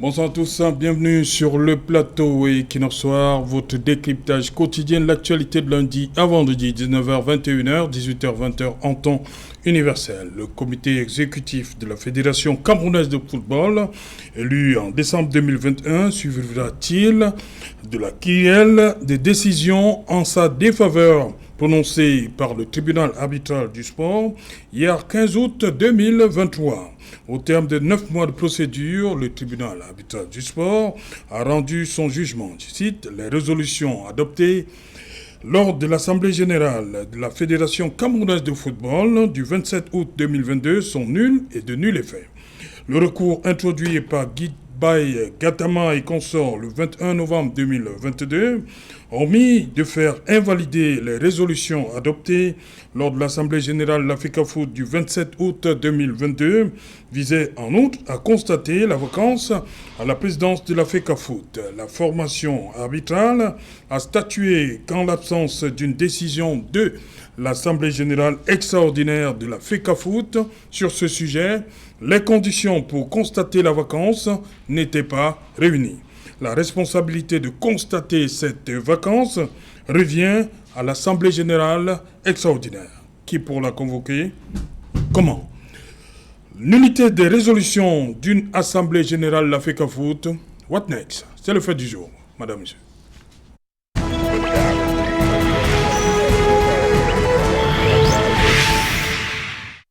Bonsoir à tous, bienvenue sur le plateau Equinox Soir, votre décryptage quotidien de l'actualité de lundi à vendredi, 19h, 21h, 18h, 20h en temps universel. Le comité exécutif de la Fédération camerounaise de football, élu en décembre 2021, suivra-t-il de la querelle des décisions en sa défaveur prononcées par le tribunal arbitral du sport hier 15 août 2023. Au terme de 9 mois de procédure, le tribunal arbitral du sport a rendu son jugement. Je cite, les résolutions adoptées lors de l'Assemblée générale de la Fédération camerounaise de football du 27 août 2022 sont nulles et de nul effet. Le recours introduit par Guy Bay Gatama et consorts le 21 novembre 2022, hormis de faire invalider les résolutions adoptées lors de l'Assemblée générale de la FECAFOOT du 27 août 2022, visait en outre à constater la vacance à la présidence de la FECAFOOT. La formation arbitrale a statué qu'en l'absence d'une décision de l'Assemblée générale extraordinaire de la FECAFOOT sur ce sujet, les conditions pour constater la vacance n'étaient pas réunies. La responsabilité de constater cette vacance revient à l'Assemblée générale extraordinaire. Qui pour la convoquer? Comment? Nullité des résolutions d'une Assemblée générale de la FECAFOOT. What next? C'est le fait du jour, madame, monsieur.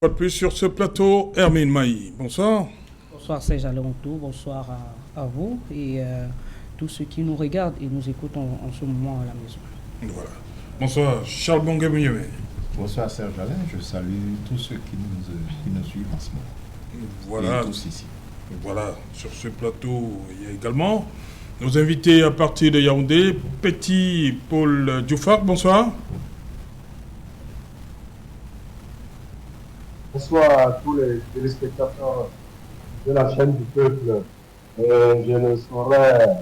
Pas de plus sur ce plateau, Hermine Maï. Bonsoir. Bonsoir Serge Alentou, bonsoir à vous et tous ceux qui nous regardent et nous écoutent en ce moment à la maison. Voilà. Bonsoir Charles Bongué-Mouilleme. Bonsoir Serge Alain, je salue tous ceux qui nous suivent en ce moment. Voilà. Et tous ici. Voilà, sur ce plateau, il y a également nos invités à partir de Yaoundé, Petit Paul Dioufar, bonsoir. Bonsoir à tous les téléspectateurs de la chaîne du peuple. Je ne saurais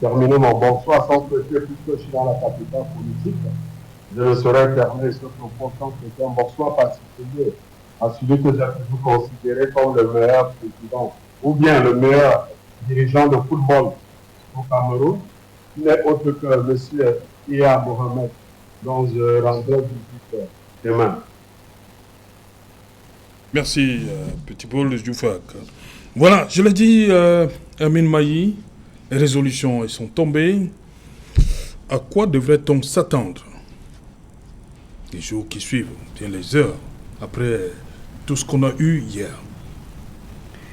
terminer mon bonsoir sans souhaiter, puisque je suis dans la capitale politique. Je ne saurais terminer ce propos sans souhaiter un bonsoir particulier à celui que j'ai toujours considéré comme le meilleur président ou bien le meilleur dirigeant de football au Cameroun, qui n'est autre que M. Iya Mohamed, dont je rendrai visite demain. Merci, Petit Paul Dioufar. Voilà, je l'ai dit, Hermine Maï, les résolutions elles sont tombées. À quoi devrait-on s'attendre les jours qui suivent, bien les heures, après tout ce qu'on a eu hier?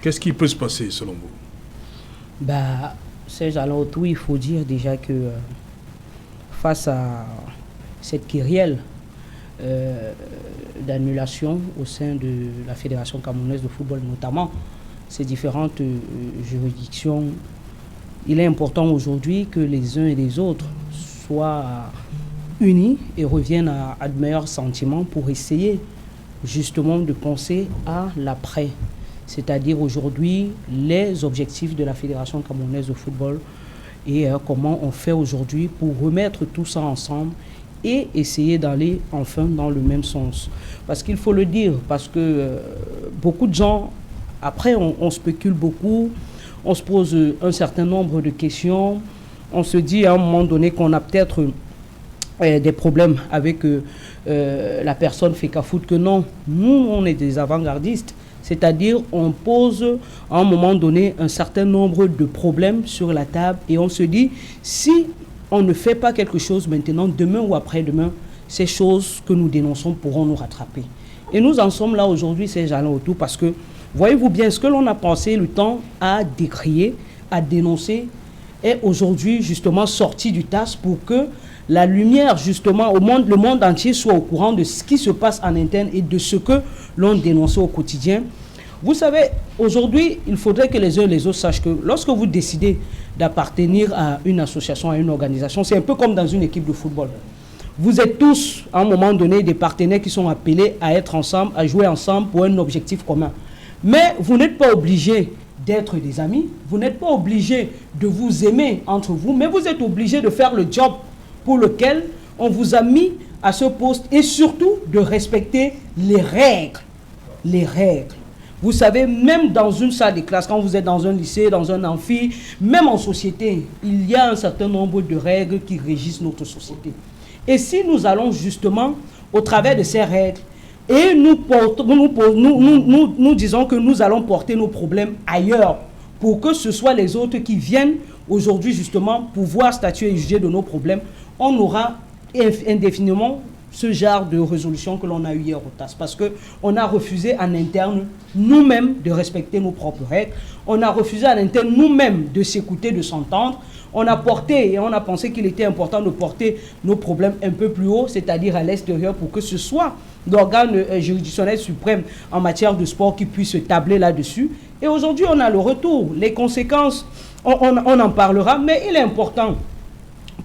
Qu'est-ce qui peut se passer selon vous? Serge Alentou, il faut dire déjà que face à cette querelle d'annulation au sein de la Fédération camerounaise de football, notamment ces différentes juridictions, il est important aujourd'hui que les uns et les autres soient unis et reviennent à de meilleurs sentiments pour essayer justement de penser à l'après, c'est-à-dire aujourd'hui les objectifs de la Fédération camerounaise de football et comment on fait aujourd'hui pour remettre tout ça ensemble et essayer d'aller enfin dans le même sens. Parce qu'il faut le dire, parce que beaucoup de gens, après on spécule beaucoup, on se pose un certain nombre de questions, on se dit à un moment donné qu'on a peut-être des problèmes avec la personne FECAFOOT, que non, nous on est des avant-gardistes, c'est-à-dire on pose à un moment donné un certain nombre de problèmes sur la table et on se dit si on ne fait pas quelque chose maintenant, demain ou après-demain, ces choses que nous dénonçons pourront nous rattraper. Et nous en sommes là aujourd'hui, c'est Jean autour, parce que, voyez-vous bien, ce que l'on a pensé le temps à décrier, à dénoncer, est aujourd'hui justement sorti du tas pour que la lumière, justement, le monde entier soit au courant de ce qui se passe en interne et de ce que l'on dénonçait au quotidien. Vous savez, aujourd'hui, il faudrait que les uns et les autres sachent que lorsque vous décidez d'appartenir à une association, à une organisation, c'est un peu comme dans une équipe de football. Vous êtes tous, à un moment donné, des partenaires qui sont appelés à être ensemble, à jouer ensemble pour un objectif commun. Mais vous n'êtes pas obligés d'être des amis, vous n'êtes pas obligés de vous aimer entre vous, mais vous êtes obligés de faire le job pour lequel on vous a mis à ce poste et surtout de respecter les règles. Les règles. Vous savez, même dans une salle de classe, quand vous êtes dans un lycée, dans un amphi, même en société, il y a un certain nombre de règles qui régissent notre société. Et si nous allons justement au travers de ces règles, et nous disons que nous allons porter nos problèmes ailleurs, pour que ce soit les autres qui viennent aujourd'hui justement pouvoir statuer et juger de nos problèmes, on aura indéfiniment ce genre de résolution que l'on a eu hier au TAS, parce qu'on a refusé en interne nous-mêmes de respecter nos propres règles, on a refusé en interne nous-mêmes de s'écouter, de s'entendre, on a porté et on a pensé qu'il était important de porter nos problèmes un peu plus haut, c'est-à-dire à l'extérieur, pour que ce soit l'organe juridictionnel suprême en matière de sport qui puisse se tabler là-dessus. Et aujourd'hui, on a le retour. Les conséquences, on en parlera, mais il est important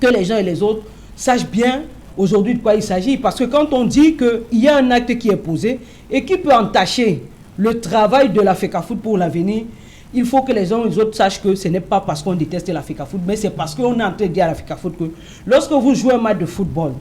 que les uns et les autres sachent bien aujourd'hui de quoi il s'agit. Parce que quand on dit qu'il y a un acte qui est posé et qui peut entacher le travail de la FECAFOOT pour l'avenir, il faut que les uns et les autres sachent que ce n'est pas parce qu'on déteste la FECAFOOT, mais c'est parce qu'on est en train de dire à la FECAFOOT que lorsque vous jouez un match de football,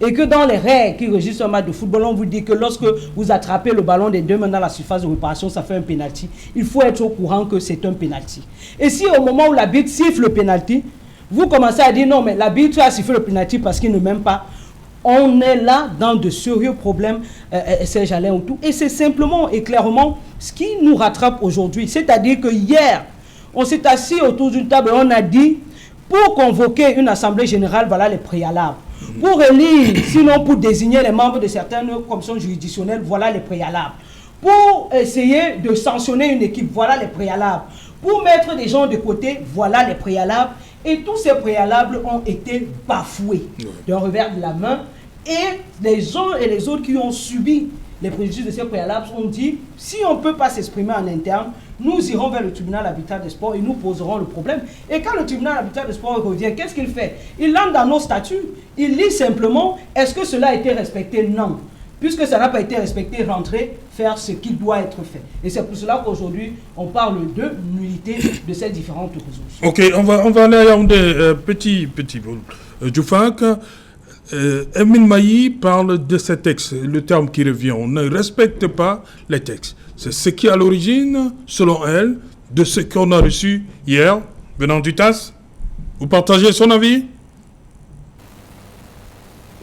et que dans les règles qui régissent un match de football, on vous dit que lorsque vous attrapez le ballon des deux mains dans la surface de réparation, ça fait un pénalty. Il faut être au courant que c'est un pénalty. Et si au moment où l'arbitre siffle le pénalty, vous commencez à dire non, mais l'arbitre a sifflé le pénalty parce qu'il ne m'aime pas, on est là dans de sérieux problèmes, Serge Alain Autou. Et c'est simplement et clairement ce qui nous rattrape aujourd'hui. C'est-à-dire que hier, on s'est assis autour d'une table et on a dit, pour convoquer une assemblée générale, voilà les préalables. Pour élire, sinon pour désigner les membres de certaines commissions juridictionnelles, voilà les préalables. Pour essayer de sanctionner une équipe, voilà les préalables. Pour mettre des gens de côté, voilà les préalables. Et tous ces préalables ont été bafoués d'un revers de la main. Et les uns et les autres qui ont subi les préjudices de ces préalables ont dit, si on ne peut pas s'exprimer en interne, nous irons vers le tribunal arbitral des sports et nous poserons le problème. Et quand le tribunal arbitral des sports revient, qu'est-ce qu'il fait? Il entre dans nos statuts. Il lit simplement, est-ce que cela a été respecté? Non. Puisque ça n'a pas été respecté, rentrer, faire ce qui doit être fait. Et c'est pour cela qu'aujourd'hui, on parle de nullité de ces différentes résolutions. Ok, on va aller à Yaoundé, petit Djoufak. Emile Mailly parle de ces textes, le terme qui revient, on ne respecte pas les textes. C'est ce qui est à l'origine, selon elle, de ce qu'on a reçu hier, venant du TAS. Vous partagez son avis?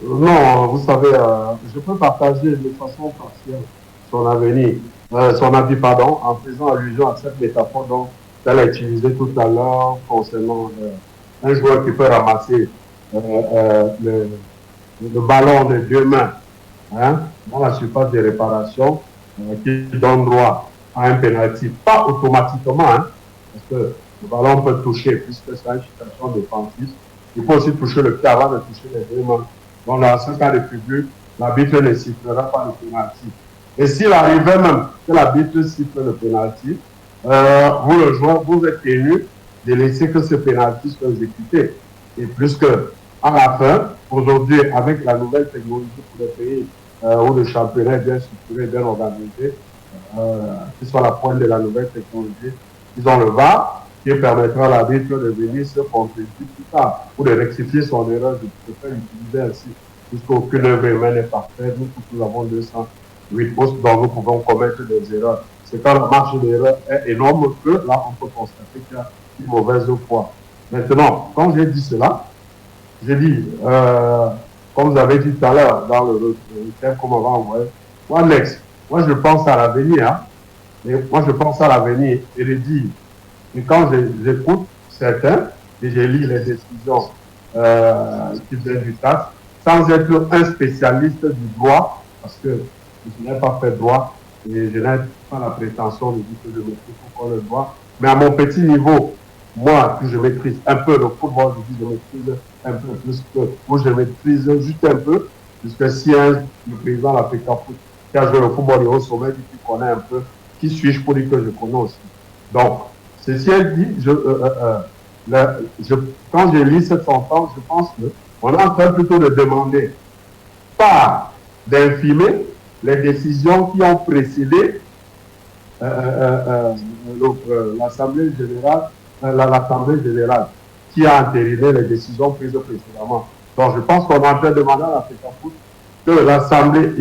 Non, vous savez, je peux partager de façon partielle son avis, en faisant allusion à cette métaphore dont elle a utilisé tout à l'heure concernant un joueur qui peut ramasser le ballon de deux mains dans la surface de réparation qui donne droit à un pénalty. Pas automatiquement, parce que le ballon peut toucher, puisque c'est une situation défensive. Il faut aussi toucher le pied avant de toucher les deux mains. Donc, dans ce cas de figure, l'arbitre ne sifflera pas le pénalty. Et s'il arrivait même que l'arbitre siffle le pénalty, vous, le joueur, vous êtes tenu de laisser que ce pénalty soit exécuté. Et plus que, à la fin, aujourd'hui, avec la nouvelle technologie pour les pays où le championnat est bien structuré, bien organisé, qui soit la pointe de la nouvelle technologie, ils ont le VAR qui permettra à l'arbitre de venir se contredire plus tard ou de rectifier son erreur. Je préfère utiliser ainsi, puisqu'aucune œuvre humaine n'est parfaite. Nous avons 208 postes dont nous pouvons commettre des erreurs. C'est quand la marge d'erreur est énorme que là, on peut constater qu'il y a une mauvaise foi. Maintenant, quand j'ai dit cela, j'ai dit, comme vous avez dit tout à l'heure, dans le thème qu'on m'avait envoyé, moi je pense à l'avenir, mais moi je pense à l'avenir et je dis, et quand j'écoute certains, et je lis les décisions qui viennent du TAS, sans être un spécialiste du droit, parce que je n'ai pas fait droit, et je n'ai pas la prétention de dire que je maîtrise encore le droit, mais à mon petit niveau, moi, que je maîtrise un peu le football, je dis je maîtrise un peu plus que moi, je maîtrise juste un peu, puisque si le président de la FECAFOOT qui a joué le football au sommet, dit qu'il connaît un peu, qui suis-je pour dire que je connais aussi? Donc, ceci est dit, quand je lis cette sentence, je pense qu'on est en train plutôt de demander, pas d'infirmer les décisions qui ont précédé l'Assemblée générale, qui a entériné les décisions prises précédemment. Donc je pense qu'on est en train de demander à la FECAFOOT que l'Assemblée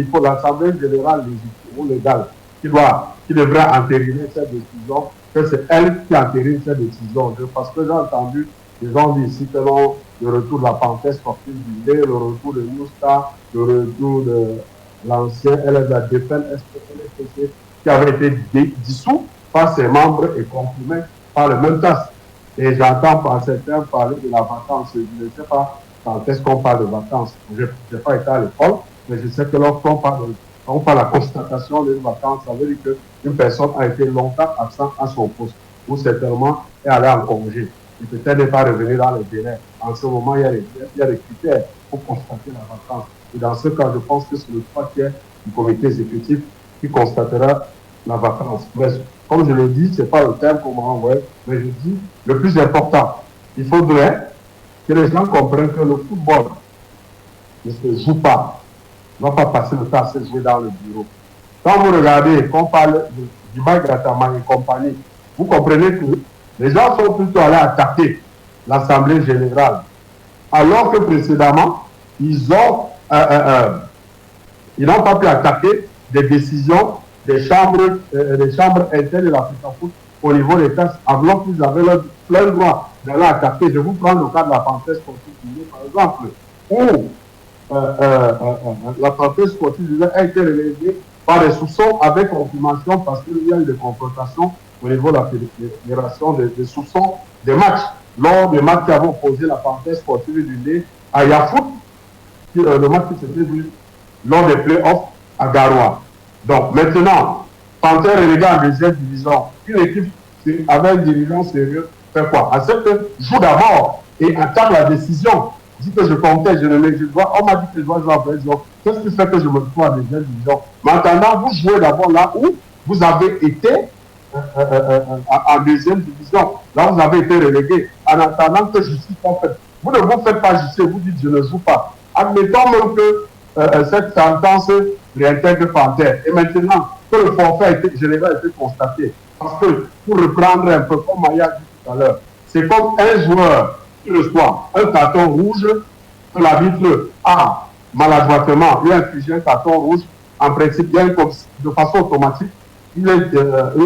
générale légitime ou légale, qui doit qui devrait entériner cette décision, que c'est elle qui entérine cette décision. Parce que j'ai entendu des gens dire ici que non, le retour de la panthère sportive du lait, le retour de Mousta, le retour de l'ancien LFDPN SPC qui avait été dissous par ses membres et comprimé par le même tas. Et j'entends par certains parler de la vacance. Je ne sais pas quand est-ce qu'on parle de vacances. Je n'ai pas été à l'école, mais je sais que lorsqu'on parle de la constatation d'une vacance, ça veut dire qu'une personne a été longtemps absente à son poste, ou certainement est allée en congé. Et peut-être n'est pas revenu dans les délais. En ce moment, il y a des critères pour constater la vacance. Et dans ce cas, je pense que c'est le 3 tiers du comité exécutif qui constatera la vacance. Mais comme je le dis, ce n'est pas le terme qu'on m'a envoyé, mais je dis le plus important, il faudrait que les gens comprennent que le football ne se joue pas. On ne va pas passer le temps à se jouer dans le bureau. Quand vous regardez, qu'on parle de Dubaï Gatama et compagnie, vous comprenez que les gens sont plutôt allés attaquer l'Assemblée générale. Alors que précédemment, ils n'ont pas pu attaquer des décisions des chambres internes de l'Afrique Foot au niveau des taxes, avant qu'ils avaient leur plein droit d'aller attaquer. Je vous prends le cas de la parenthèse sportive, par exemple, où la parenthèse sportive a été relevée par des soupçons avec confirmation parce qu'il y a eu des confrontations au niveau de la fédération des soupçons des matchs. Lors des matchs qui avaient opposé la parenthèse sportive du lait à Yafoot, le match qui s'était vu lors des playoffs à Garoua. Donc maintenant, Panthère est relégué en deuxième division. Une équipe avec un dirigeant sérieux fait quoi? Accepte, joue d'abord et attaque la décision. Dit que je comptais, je dois, on m'a dit que je dois jouer en première division. Qu'est-ce qui fait que je me trouve en deuxième division? Maintenant, vous jouez d'abord là où vous avez été en deuxième division. Là, vous avez été relégué. En attendant que justice soit faite. Vous ne vous faites pas justice, vous dites je ne joue pas. Admettons même que cette sentence réintègre Panthère. Et maintenant que le forfait général a été constaté, parce que pour reprendre un peu comme Maya dit tout à l'heure, c'est comme un joueur qui reçoit un carton rouge, que l'arbitre a maladroitement lui infligé un carton rouge, en principe, bien de façon automatique, il est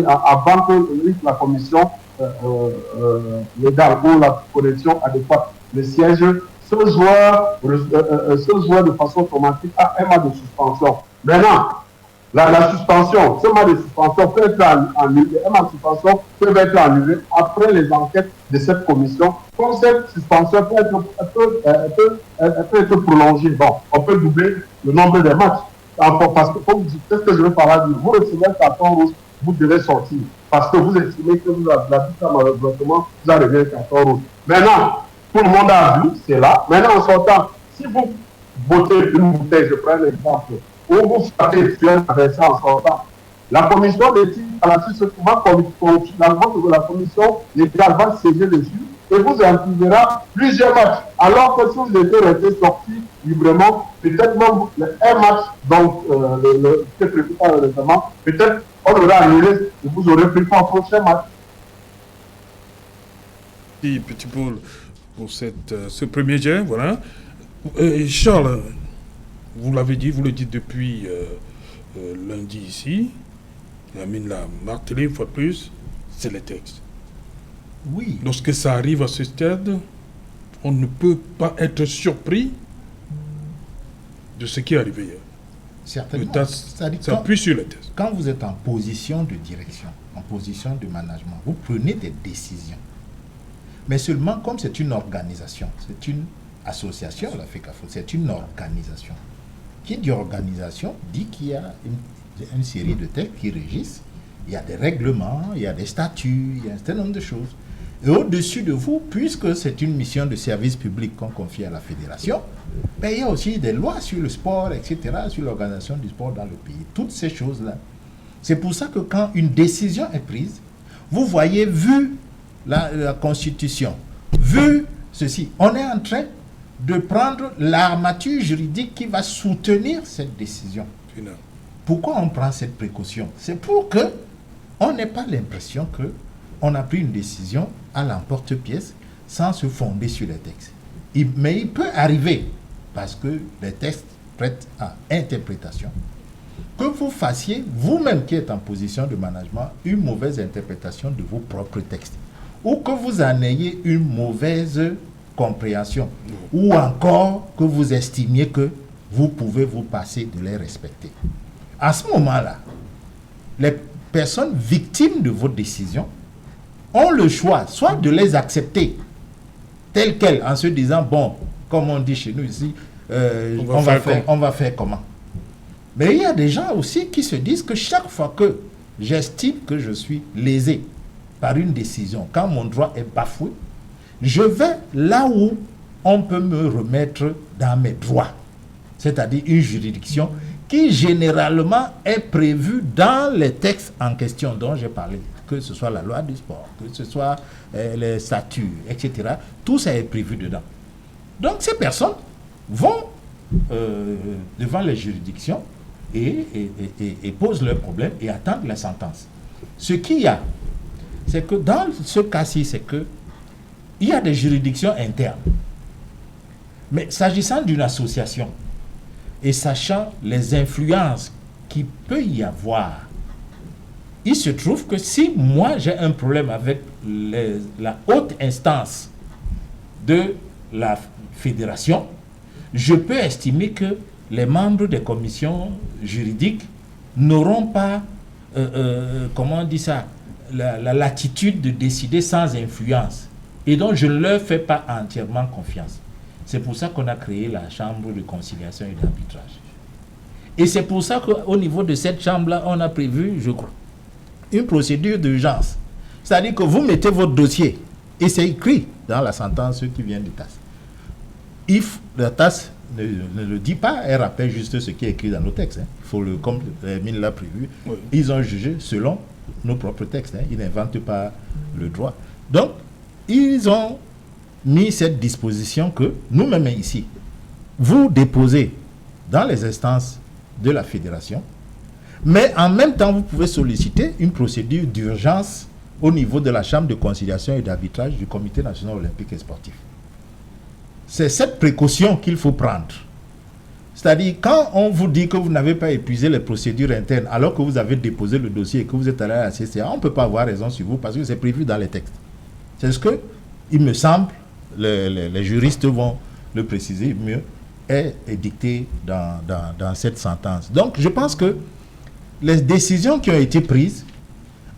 avant que la commission légale ou la connexion adéquate le siège, ce joueur de façon automatique a un mois de suspension. Maintenant, la suspension, ce mois de suspension peut être annulé, un mois de suspension peut être annulé après les enquêtes de cette commission. Comme cette suspension peut être prolongée, bon, on peut doubler le nombre de matchs. Parce que, comme vous dites, qu'est-ce que je veux par là dire? Vous recevez un carton rouge, vous devez sortir. Parce que vous estimez que vous avez malheureusement, vous avez un carton rouge. Maintenant, tout le monde a vu, c'est là. Maintenant, en sortant, si vous votez une bouteille, je prends l'exemple, ou vous frappez un adversaire en sortant, la commission d'éthique, à la suite, la commission légale va siéger dessus et vous imposera plusieurs matchs. Alors que si vous étiez resté sorti librement, peut-être même un match, donc le prévu par le règlement, peut-être on aurait annulé et vous aurez pris pour un prochain match. Petit Paul, pour ce premier jet, voilà. Charles, vous l'avez dit, vous le dites depuis lundi ici, Amine l'a martelé une fois de plus, c'est les textes. Oui. Lorsque ça arrive à ce stade, on ne peut pas être surpris de ce qui est arrivé hier. Certainement. Ça appuie sur les textes. Quand vous êtes en position de direction, en position de management, vous prenez des décisions. Mais seulement comme c'est une organisation, c'est une association, la FECAFO, c'est une organisation. Qui dit organisation dit qu'il y a une série de textes qui régissent. Il y a des règlements, il y a des statuts, il y a un certain nombre de choses. Et au-dessus de vous, puisque c'est une mission de service public qu'on confie à la fédération, ben, il y a aussi des lois sur le sport, etc., sur l'organisation du sport dans le pays. Toutes ces choses-là. C'est pour ça que quand une décision est prise, vous voyez, vu la Constitution, vu ceci, on est en train de prendre l'armature juridique qui va soutenir cette décision. Pourquoi on prend cette précaution? C'est pour que on n'ait pas l'impression que on a pris une décision à l'emporte-pièce sans se fonder sur les textes. Mais il peut arriver, parce que les textes prêtent à interprétation, que vous fassiez, vous-même qui êtes en position de management, une mauvaise interprétation de vos propres textes. Ou que vous en ayez une mauvaise compréhension. Ou encore que vous estimiez que vous pouvez vous passer de les respecter. À ce moment-là, les personnes victimes de vos décisions ont le choix, soit de les accepter telles quelles, en se disant, bon, comme on dit chez nous ici, on va faire comment? Mais il y a des gens aussi qui se disent que chaque fois que j'estime que je suis lésé par une décision, quand mon droit est bafoué, je vais là où on peut me remettre dans mes droits. C'est-à-dire une juridiction qui généralement est prévue dans les textes en question dont j'ai parlé, que ce soit la loi du sport, que ce soit les statuts, etc. Tout ça est prévu dedans. Donc ces personnes vont devant les juridictions et posent leurs problèmes et attendent la sentence. Ce qu'il y a, c'est que dans ce cas-ci, c'est que il y a des juridictions internes. Mais s'agissant d'une association, et sachant les influences qu'il peut y avoir, il se trouve que si moi j'ai un problème avec la haute instance de la fédération, je peux estimer que les membres des commissions juridiques n'auront pas, comment on dit ça, la latitude de décider sans influence. Et donc je ne leur fais pas entièrement confiance. C'est pour ça qu'on a créé la chambre de conciliation et d'arbitrage. Et c'est pour ça qu'au niveau de cette chambre-là, on a prévu, je crois, une procédure d'urgence. C'est-à-dire que vous mettez votre dossier, et c'est écrit dans la sentence qui vient de TAS. If la TAS ne le dit pas, elle rappelle juste ce qui est écrit dans nos textes. Il faut comme Mine l'a prévu, oui. Ils ont jugé selon nos propres textes. Ils n'inventent pas le droit. Donc, ils ont mis cette disposition que nous-mêmes ici, vous déposez dans les instances de la fédération, mais en même temps, vous pouvez solliciter une procédure d'urgence au niveau de la chambre de conciliation et d'arbitrage du Comité national olympique et sportif. C'est cette précaution qu'il faut prendre. C'est-à-dire, quand on vous dit que vous n'avez pas épuisé les procédures internes alors que vous avez déposé le dossier et que vous êtes allé à la CCA, on ne peut pas avoir raison sur vous parce que c'est prévu dans les textes. C'est ce que, il me semble, les juristes vont le préciser mieux, est dicté dans cette sentence. Donc, je pense que les décisions qui ont été prises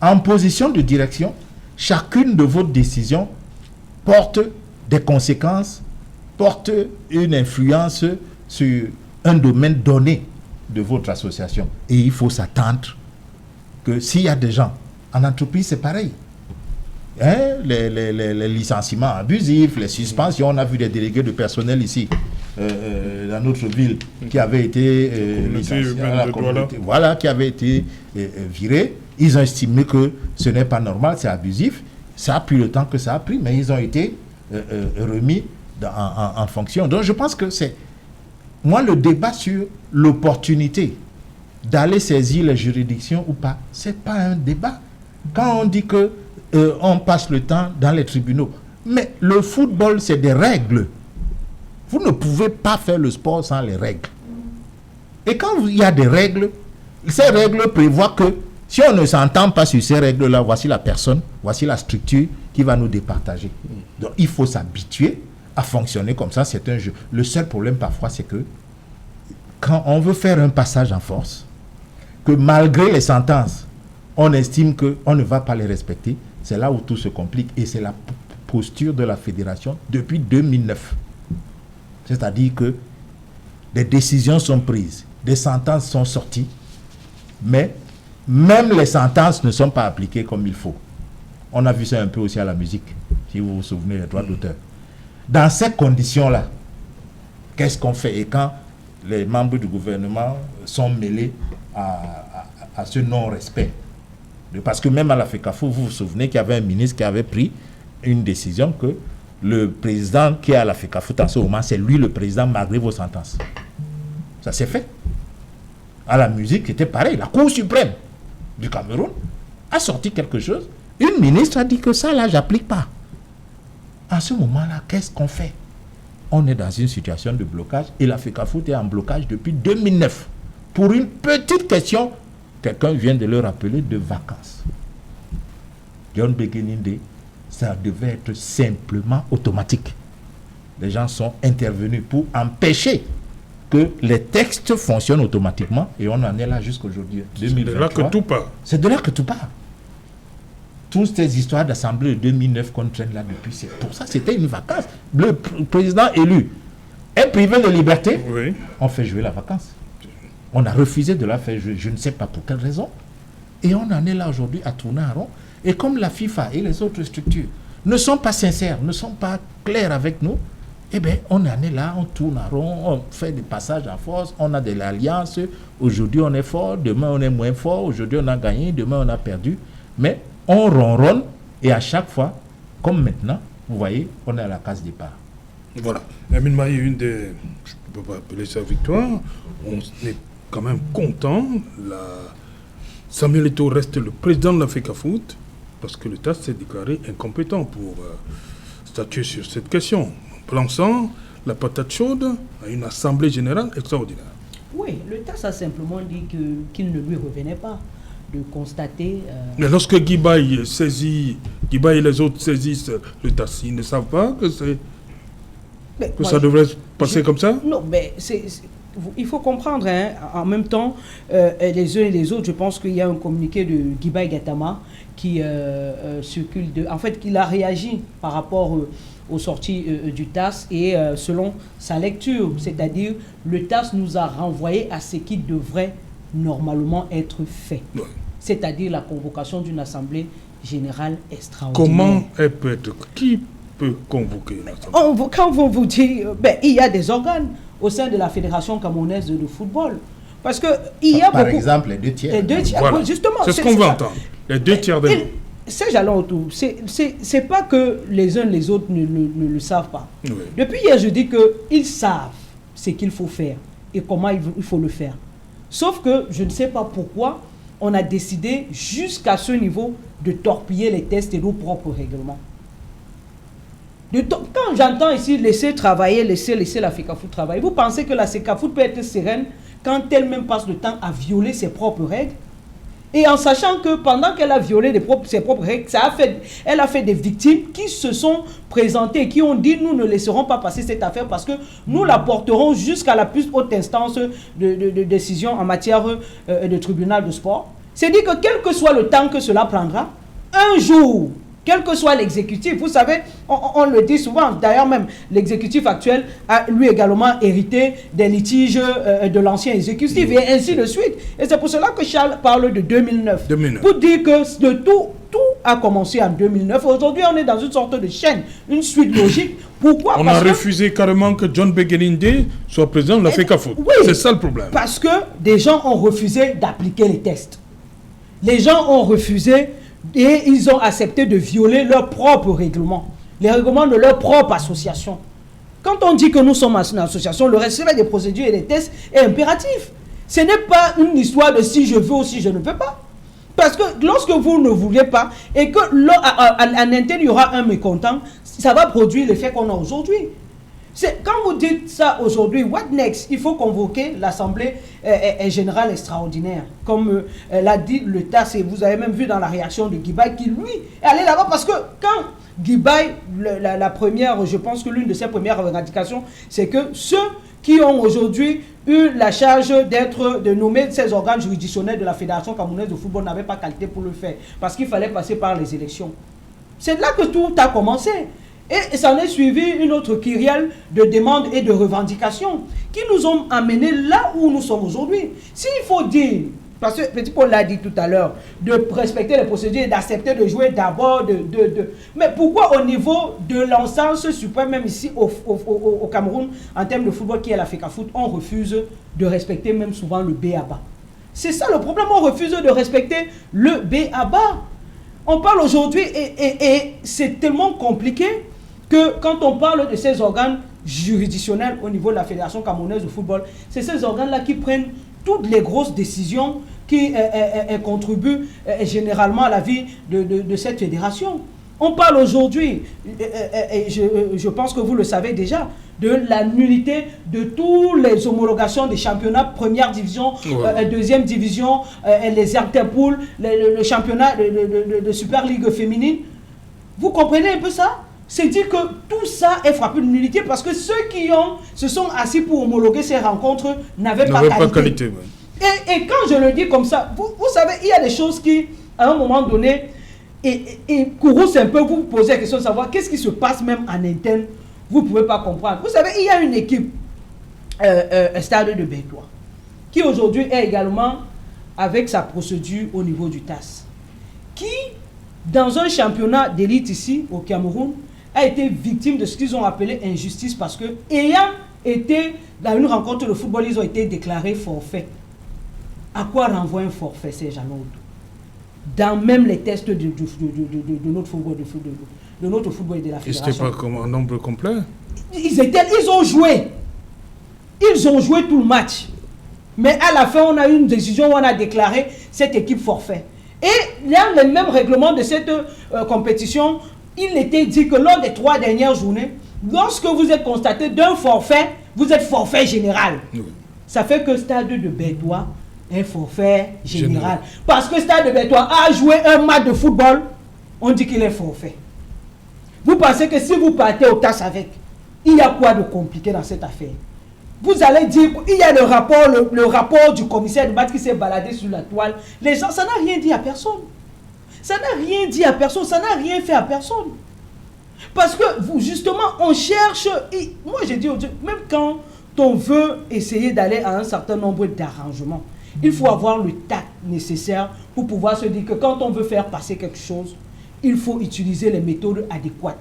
en position de direction, chacune de vos décisions porte des conséquences, porte une influence sur un domaine donné de votre association. Et il faut s'attendre que s'il y a des gens, en entreprise, c'est pareil. Les licenciements abusifs, les suspensions, on a vu des délégués de personnel ici, dans notre ville, qui avaient été licenciés, voilà, qui avaient été virés. Ils ont estimé que ce n'est pas normal, c'est abusif. Ça a pris le temps que ça a pris, mais ils ont été remis en fonction. Donc je pense que c'est, moi, le débat sur l'opportunité d'aller saisir les juridictions ou pas, c'est pas un débat. Quand on dit que on passe le temps dans les tribunaux, mais le football, c'est des règles. Vous ne pouvez pas faire le sport sans les règles. Et quand il y a des règles, ces règles prévoient que si on ne s'entend pas sur ces règles-là, voici la personne, voici la structure qui va nous départager. Donc il faut s'habituer à fonctionner comme ça, c'est un jeu. Le seul problème parfois, c'est que quand on veut faire un passage en force, que malgré les sentences, on estime qu'on ne va pas les respecter, c'est là où tout se complique. Et c'est la posture de la fédération depuis 2009. C'est-à-dire que des décisions sont prises, des sentences sont sorties, mais même les sentences ne sont pas appliquées comme il faut. On a vu ça un peu aussi à la musique, si vous vous souvenez des droits d'auteur. Dans ces conditions-là, qu'est-ce qu'on fait? Et quand les membres du gouvernement sont mêlés à ce non-respect, parce que même à la FECAFO, vous vous souvenez qu'il y avait un ministre qui avait pris une décision que le président qui est à la FECAFO en ce moment, c'est lui le président malgré vos sentences. Ça s'est fait. À la musique, c'était pareil. La Cour suprême du Cameroun a sorti quelque chose. Une ministre a dit que ça, là, j'applique pas. À ce moment-là, qu'est-ce qu'on fait? On est dans une situation de blocage et la FECAFO est en blocage depuis 2009. pour une petite question, quelqu'un vient de le rappeler, de vacances. John Begeninde, ça devait être simplement automatique. Les gens sont intervenus pour empêcher que les textes fonctionnent automatiquement et on en est là jusqu'aujourd'hui. C'est de là que tout part. C'est de là que tout part. Toutes ces histoires d'assemblée de 2009 qu'on traîne là depuis, c'est pour ça c'était une vacance. Le président élu est privé de liberté, Oui. on fait jouer la vacance. On a refusé de la faire jouer, je ne sais pas pour quelle raison. Et on en est là aujourd'hui à tourner en rond. Et comme la FIFA et les autres structures ne sont pas sincères, ne sont pas clairs avec nous, eh bien, on en est là, on tourne en rond, on fait des passages en force, on a de l'alliance. Aujourd'hui, on est fort, demain, on est moins fort. Aujourd'hui, on a gagné, demain, on a perdu. Mais on ronronne et à chaque fois, comme maintenant, vous voyez, on est à la case départ. Voilà. Lamine Maye, une des... Je ne peux pas appeler ça victoire. On est quand même content. Samuel Eto'o reste le président de la FECAFOOT parce que le TAS s'est déclaré incompétent pour statuer sur cette question. Lançant la patate chaude à une assemblée générale extraordinaire. Oui, le TAS a simplement dit qu'il ne lui revenait pas de constater... Mais lorsque Guibaï et les autres saisissent le TAS, ils ne savent pas que ça devrait se passer comme ça? Non, mais il faut comprendre, hein, en même temps, les uns et les autres, je pense qu'il y a un communiqué de Guibaï Gattama qui circule, en fait, qu'il a réagi par rapport aux sorties du TAS et selon sa lecture, c'est-à-dire le TAS nous a renvoyé à ce qui devrait normalement être fait, ouais. C'est-à-dire la convocation d'une assemblée générale extraordinaire. Comment elle peut être? Qui peut convoquer l'assemblée? Quand vous dites, il y a des organes au sein de la Fédération camerounaise de football. Parce que il y a par exemple, les deux tiers. Les deux tiers, voilà. Justement. C'est ce qu'on va entendre. Les deux tiers de... Ces jalons autour, c'est pas que les uns les autres ne le savent pas. Oui. Depuis hier, je dis qu'ils savent ce qu'il faut faire et comment il faut le faire. Sauf que je ne sais pas pourquoi on a décidé jusqu'à ce niveau de torpiller les tests et nos propres règlements. Quand j'entends ici laisser travailler, laisser la FECAFOOT travailler, vous pensez que la FECAFOOT peut être sereine quand elle-même passe le temps à violer ses propres règles? Et en sachant que pendant qu'elle a violé ses propres règles, elle a fait des victimes qui se sont présentées et qui ont dit nous ne laisserons pas passer cette affaire parce que nous la porterons jusqu'à la plus haute instance de décision en matière de tribunal de sport. C'est dit que quel que soit le temps que cela prendra, un jour, quel que soit l'exécutif, vous savez, on le dit souvent, d'ailleurs même l'exécutif actuel a lui également hérité des litiges de l'ancien exécutif et ainsi de suite. Et c'est pour cela que Charles parle de 2009. Pour dire que tout a commencé en 2009. Aujourd'hui, on est dans une sorte de chaîne, une suite logique. Pourquoi? On a refusé carrément que John Begeninde soit président de la FECAFOOT. Oui, c'est ça le problème. Parce que des gens ont refusé d'appliquer les tests. Les gens ont refusé et ils ont accepté de violer leurs propres règlements, les règlements de leur propre association. Quand on dit que nous sommes une association, le respect des procédures et des tests est impératif. Ce n'est pas une histoire de si je veux ou si je ne peux pas. Parce que lorsque vous ne voulez pas et que en interne il y aura un mécontent, ça va produire l'effet qu'on a aujourd'hui. Quand vous dites ça aujourd'hui, what next? Il faut convoquer l'Assemblée générale extraordinaire. Comme l'a dit le TAS, et vous avez même vu dans la réaction de Guibaï qui, lui, est allé là-bas. Parce que quand Guibaï, la première, je pense que l'une de ses premières revendications, c'est que ceux qui ont aujourd'hui eu la charge de nommer ces organes juridictionnels de la Fédération camerounaise de football n'avaient pas qualité pour le faire. Parce qu'il fallait passer par les élections. C'est là que tout a commencé. Et ça en est suivi une autre kyrielle de demandes et de revendications qui nous ont amenés là où nous sommes aujourd'hui. S'il faut dire, parce que Petit Paul l'a dit tout à l'heure, de respecter les procédures et d'accepter de jouer d'abord, mais pourquoi au niveau de l'instance suprême, même ici au Cameroun, en termes de football qui est la FECAFOOT, on refuse de respecter même souvent le B.A.B.A. C'est ça le problème, on refuse de respecter le B.A.B.A. On parle aujourd'hui et c'est tellement compliqué que quand on parle de ces organes juridictionnels au niveau de la Fédération camerounaise de football, c'est ces organes-là qui prennent toutes les grosses décisions qui contribuent généralement à la vie de cette fédération. On parle aujourd'hui, je pense que vous le savez déjà, de la nullité de toutes les homologations des championnats première division, deuxième division, les Interpools, le championnat de Super League féminine. Vous comprenez un peu ça? C'est dire que tout ça est frappé de nullité parce que ceux qui se sont assis pour homologuer ces rencontres n'avaient pas qualité. Ouais. Et quand je le dis comme ça, vous savez, il y a des choses qui, à un moment donné, et Kourou, c'est un peu, vous vous posez la question de savoir qu'est-ce qui se passe même en interne, vous ne pouvez pas comprendre. Vous savez, il y a une équipe, Stade de Bétois, qui aujourd'hui est également avec sa procédure au niveau du TAS, qui, dans un championnat d'élite ici, au Cameroun, a été victime de ce qu'ils ont appelé injustice parce que, ayant été dans une rencontre de football, ils ont été déclarés forfait. À quoi renvoie un forfait, ces gens-là? Dans même les tests de notre football, de notre football et de la fédération. Et c'était pas comme un nombre complet? Ils ont joué. Ils ont joué tout le match. Mais à la fin, on a eu une décision où on a déclaré cette équipe forfait. Et dans le même règlement de cette compétition, il était dit que lors des 3 dernières journées, lorsque vous êtes constaté d'un forfait, vous êtes forfait général. Oui. Ça fait que Stade de Bétois est forfait général. Parce que Stade de Bétois a joué un match de football, on dit qu'il est forfait. Vous pensez que si vous partez au TAS avec, il y a quoi de compliqué dans cette affaire? Vous allez dire qu'il y a le rapport du commissaire de match qui s'est baladé sur la toile. Les gens, ça n'a rien dit à personne. Ça n'a rien dit à personne, ça n'a rien fait à personne. Parce que, justement, on cherche... Moi, j'ai dit, même quand on veut essayer d'aller à un certain nombre d'arrangements, il faut avoir le tact nécessaire pour pouvoir se dire que quand on veut faire passer quelque chose, il faut utiliser les méthodes adéquates.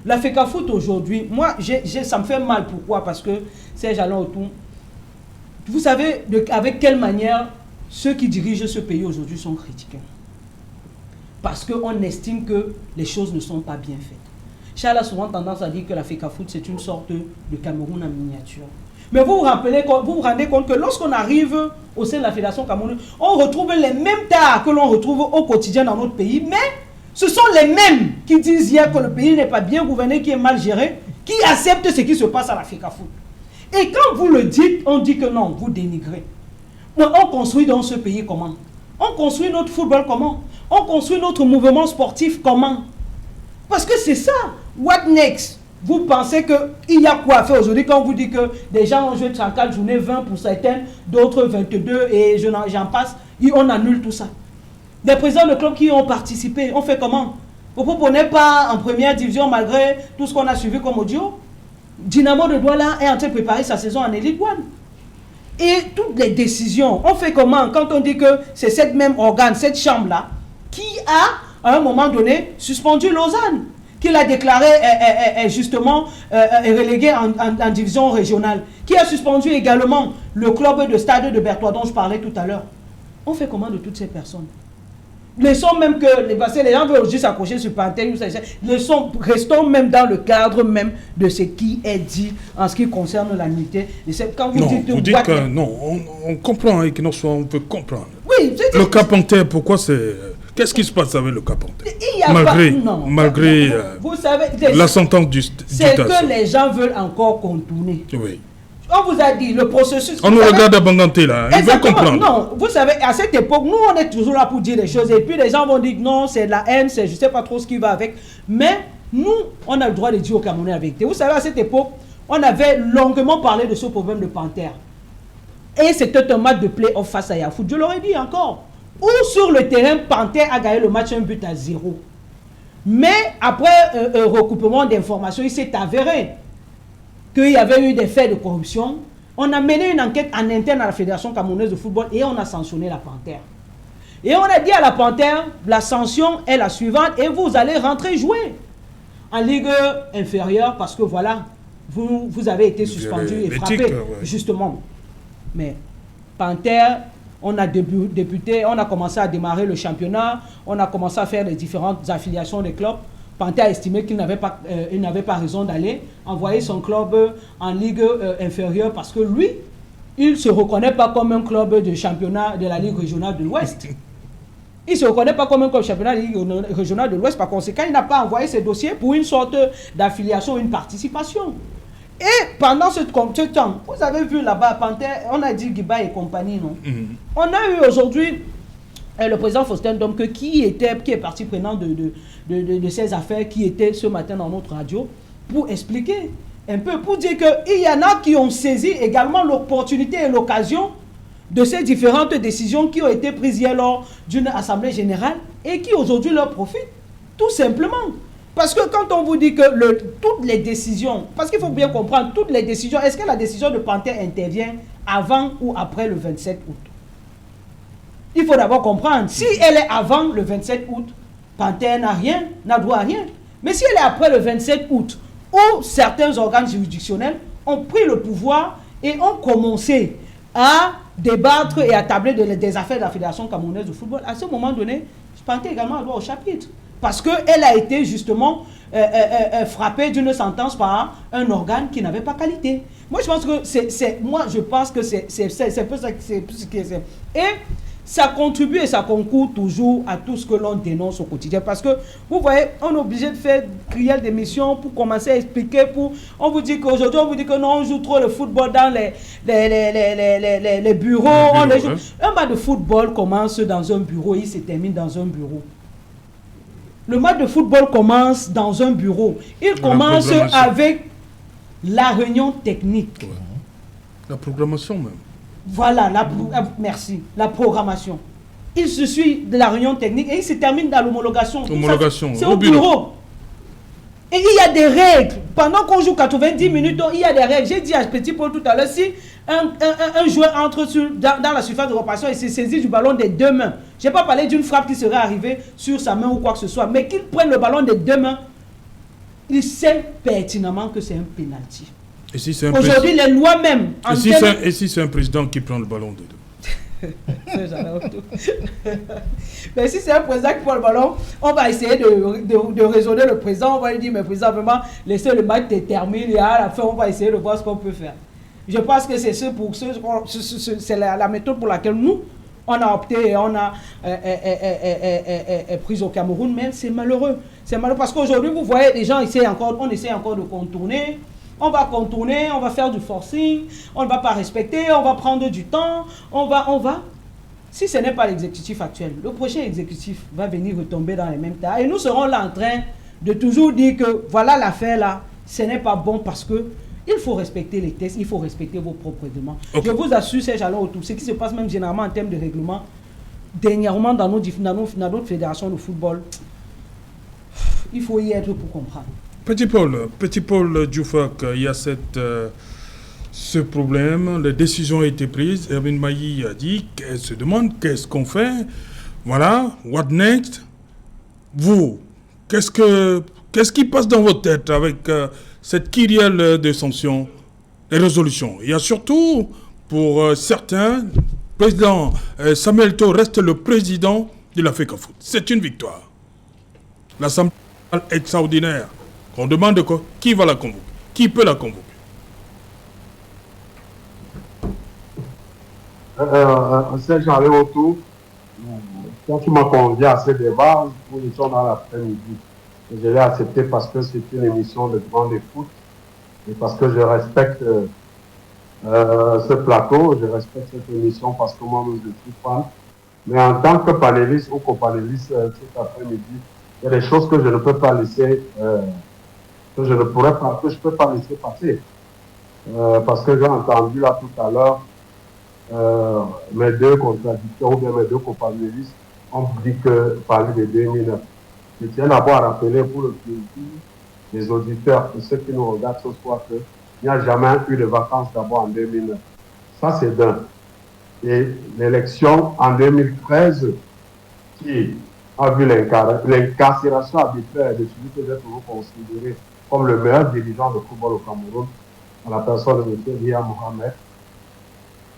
La FECAFOOT aujourd'hui, moi, ça me fait mal. Pourquoi? Parce que ces gens-là autour, vous savez avec quelle manière ceux qui dirigent ce pays aujourd'hui sont critiqués. Parce qu'on estime que les choses ne sont pas bien faites. Charles a souvent tendance à dire que la FECAFOOT, c'est une sorte de Cameroun en miniature. Mais vous vous rendez compte que lorsqu'on arrive au sein de la Fédération camerounaise, on retrouve les mêmes tares que l'on retrouve au quotidien dans notre pays, mais ce sont les mêmes qui disent hier que le pays n'est pas bien gouverné, qui est mal géré, qui acceptent ce qui se passe à la FECAFOOT. Et quand vous le dites, on dit que non, vous dénigrez. Mais on construit dans ce pays comment? On construit notre football comment? On construit notre mouvement sportif comment? Parce que c'est ça. What next? Vous pensez qu'il y a quoi à faire aujourd'hui quand on vous dit que des gens ont joué 34 journées, 20 pour certains, d'autres 22 et j'en passe, on annule tout ça. Des présidents de clubs qui ont participé, on fait comment? Vous ne proposez pas en première division malgré tout ce qu'on a suivi comme audio? Dynamo de Douala est en train de préparer sa saison en Elite One. Et toutes les décisions, on fait comment quand on dit que c'est cette même organe, cette chambre-là, qui a, à un moment donné, suspendu Lausanne, qu'il a déclaré justement relégué en division régionale, qui a suspendu également le club de Stade de Bétois dont je parlais tout à l'heure. On fait comment de toutes ces personnes? Laissons même que, parce que les gens veulent juste s'accrocher sur Pantene, restons même dans le cadre même de ce qui est dit en ce qui concerne la nullité. Quand vous dites que non, on comprend, hein, on peut comprendre. Oui, le cas Pantene, pourquoi c'est... Qu'est-ce qui se passe avec le cas Pantene? Malgré vous savez, la sentence du TAS. C'est que les gens veulent encore contourner. Oui. On vous a dit, le processus... On nous regarde à Banganté, là. Ils veulent comprendre. Non, vous savez, à cette époque, nous, on est toujours là pour dire des choses. Et puis, les gens vont dire, non, c'est de la haine, je ne sais pas trop ce qui va avec. Mais, nous, on a le droit de dire au Camerounais la vérité. Vous savez, à cette époque, on avait longuement parlé de ce problème de Panthère. Et c'était un match de play-off face à Yafoot. Je l'aurais dit encore. Où sur le terrain, Panthère a gagné le match 1-0. Mais, après recoupement d'informations, il s'est avéré qu'il y avait eu des faits de corruption. On a mené une enquête en interne à la Fédération camerounaise de football et on a sanctionné la Panthère. Et on a dit à la Panthère, la sanction est la suivante et vous allez rentrer jouer en Ligue inférieure parce que voilà, vous avez été suspendu et frappé, justement. Mais Panthère, on a débuté, on a commencé à démarrer le championnat, on a commencé à faire les différentes affiliations des clubs. Panthère a estimé qu'il n'avait pas raison d'aller envoyer son club en Ligue inférieure parce que lui, il ne se reconnaît pas comme un club de championnat de la Ligue régionale de l'Ouest. Il ne se reconnaît pas comme un club de championnat de la Ligue régionale de l'Ouest. Par conséquent, il n'a pas envoyé ses dossiers pour une sorte d'affiliation, une participation. Et pendant ce temps, vous avez vu là-bas, Panthère, on a dit Guiba et compagnie, non? On a eu aujourd'hui le président Faustin Domke qui est partie prenante de ces affaires, qui était ce matin dans notre radio, pour expliquer un peu, pour dire qu'il y en a qui ont saisi également l'opportunité et l'occasion de ces différentes décisions qui ont été prises hier lors d'une assemblée générale et qui aujourd'hui leur profitent, tout simplement. Parce que quand on vous dit que toutes les décisions, parce qu'il faut bien comprendre, toutes les décisions, est-ce que la décision de Panthère intervient avant ou après le 27 août? Il faut d'abord comprendre, si elle est avant le 27 août, Panthère n'a droit à rien. Mais si elle est après le 27 août, où certains organes juridictionnels ont pris le pouvoir et ont commencé à débattre et à tabler des affaires de la Fédération camerounaise de football, à ce moment donné, Panthère également a droit au chapitre. Parce qu'elle a été justement frappée d'une sentence par un organe qui n'avait pas qualité. Moi, je pense que c'est peu ça qui est. Et ça contribue et ça concourt toujours à tout ce que l'on dénonce au quotidien. Parce que, vous voyez, on est obligé de faire crier d'émissions pour commencer à expliquer. On vous dit qu'aujourd'hui, on vous dit que non, on joue trop le football dans les bureaux. Un match de football commence dans un bureau et il se termine dans un bureau. Le match de football commence dans un bureau. Il commence avec la réunion technique. Ouais. La programmation même. Voilà, merci. La programmation. Il se suit de la réunion technique et il se termine dans l'homologation. C'est au bureau. Et il y a des règles. Pendant qu'on joue 90 minutes, il y a des règles. J'ai dit à Petit Paul tout à l'heure, si un joueur entre dans la surface de réparation et se saisit du ballon des deux mains, je n'ai pas parlé d'une frappe qui serait arrivée sur sa main ou quoi que ce soit, mais qu'il prenne le ballon des deux mains, il sait pertinemment que c'est un pénalty. Aujourd'hui, les lois même... Et si c'est un président qui prend le ballon de deux? Mais si c'est un président qui prend le ballon, on va essayer de raisonner le président. On va lui dire, mais président, vraiment, laissez le match terminer et à la fin, on va essayer de voir ce qu'on peut faire. Je pense que c'est c'est la méthode pour laquelle nous, on a opté et on a pris au Cameroun, mais c'est malheureux. C'est malheureux parce qu'aujourd'hui, vous voyez, les gens on essaie encore de contourner. On va contourner, on va faire du forcing, on ne va pas respecter, on va prendre du temps, on va. Si ce n'est pas l'exécutif actuel, le prochain exécutif va venir retomber dans les mêmes tas. Et nous serons là en train de toujours dire que voilà l'affaire là, ce n'est pas bon parce que il faut respecter les textes, il faut respecter vos propres règlements. Okay. Je vous assure, ces jalons autour, ce qui se passe même généralement en termes de règlement, dernièrement dans notre fédération de football, il faut y être pour comprendre. Petit Paul Dioufak, il y a ce problème, les décisions ont été prises, Hermine Mailly a dit qu'elle se demande qu'est-ce qu'on fait, voilà, what next? Vous, qu'est-ce qui passe dans votre tête avec cette kyrielle de sanctions et résolutions? Il y a surtout, pour certains, président Samuel Eto'o reste le président de la FECAFOOT. C'est une victoire. L'Assemblée extraordinaire. On demande quoi? Qui va la convoquer? Qui peut la convoquer? Serge Aléotou, quand tu m'as convié à ce débat, nous étions dans l'après-midi. Je l'ai accepté parce que c'est une émission de grande écoute et parce que je respecte ce plateau, je respecte cette émission parce que moi-même je suis fan. Mais en tant que panéliste ou copanéliste cet après-midi, il y a des choses que je ne peux pas laisser que je peux pas laisser passer. Parce que j'ai entendu là tout à l'heure mes deux contradicteurs ou bien mes deux copanélistes ont dit que parler de 2009. Je tiens d'abord à rappeler pour le plaisir des auditeurs et ceux qui nous regardent ce soir qu'il n'y a jamais eu de vacances d'abord en 2009. Ça c'est d'un. Et l'élection en 2013 qui a vu l'incarcération arbitraire de celui que j'ai toujours considéré comme le meilleur dirigeant de football au Cameroun, à la personne de M. Ria Mohamed.